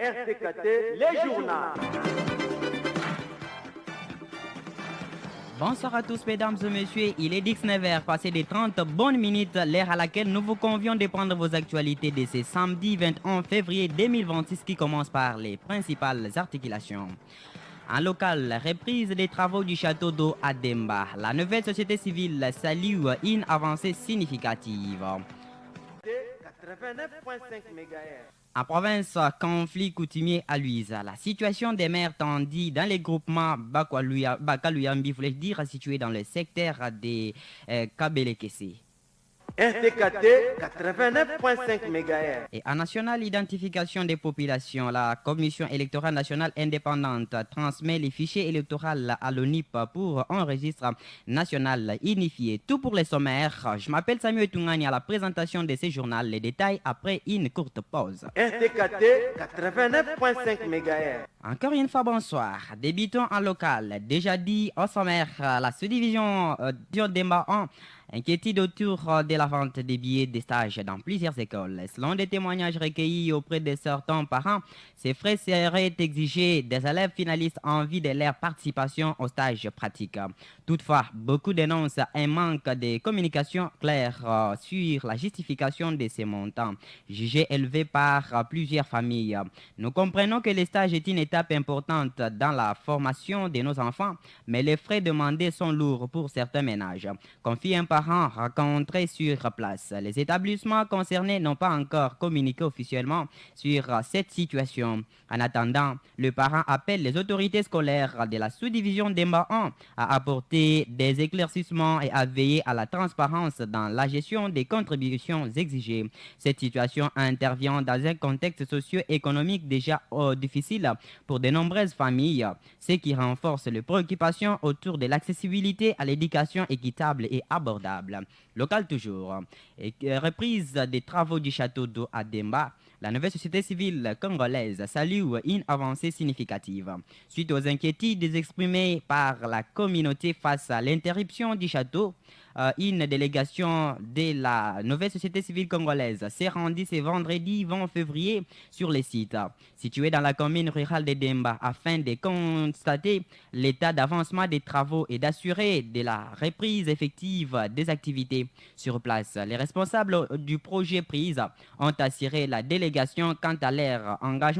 RCKT, les journaux. Bonsoir à tous mesdames et messieurs, il est 19h, passé des 30 bonnes minutes, l'heure à laquelle nous vous convions de prendre vos actualités de ce samedi 21 février 2026 qui commence par les principales articulations. En local, reprise des travaux du château d'eau à Demba. La nouvelle société civile salue une avancée significative. 89.5 MHz. En province, conflit coutumier à Luisa. La situation des maires tendit dans les groupements Bakaluyambi, voulais dire, situés dans le secteur des Kabelekese. RCKT 89.5 MHz. Et en national identification des populations, la Commission électorale nationale indépendante transmet les fichiers électoraux à l'ONIP pour un registre national unifié. Tout pour les sommaires. Je m'appelle Samuel Tungani à la présentation de ces journaux. Les détails après une courte pause. RCKT 89.5 MHz. Encore une fois, bonsoir. Débutons en local. Déjà dit au sommaire, la sous-division Diodemba 1 inquiétude autour de la vente des billets de stage dans plusieurs écoles. Selon des témoignages recueillis auprès de certains parents, ces frais seraient exigés des élèves finalistes en vue de leur participation au stage pratique. Toutefois, beaucoup dénoncent un manque de communication claire sur la justification de ces montants, jugés élevés par plusieurs familles. Nous comprenons que le stage est une étape importante dans la formation de nos enfants, mais les frais demandés sont lourds pour certains ménages. Confie un parent rencontré sur place. Les établissements concernés n'ont pas encore communiqué officiellement sur cette situation. En attendant, le parent appelle les autorités scolaires de la sous-division d'Emba 1 à apporter des éclaircissements et à veiller à la transparence dans la gestion des contributions exigées. Cette situation intervient dans un contexte socio-économique déjà difficile pour de nombreuses familles, ce qui renforce les préoccupations autour de l'accessibilité à l'éducation équitable et abordable. Local toujours. Et reprise des travaux du château d'eau à Demba, la nouvelle société civile congolaise salue une avancée significative. Suite aux inquiétudes exprimées par la communauté face à l'interruption du château, une délégation de la nouvelle société civile congolaise s'est rendue ce vendredi 20 février sur le site situé dans la commune rurale de Demba afin de constater l'état d'avancement des travaux et d'assurer de la reprise effective des activités sur place. Les responsables du projet prise ont assuré la délégation quant à leur engagement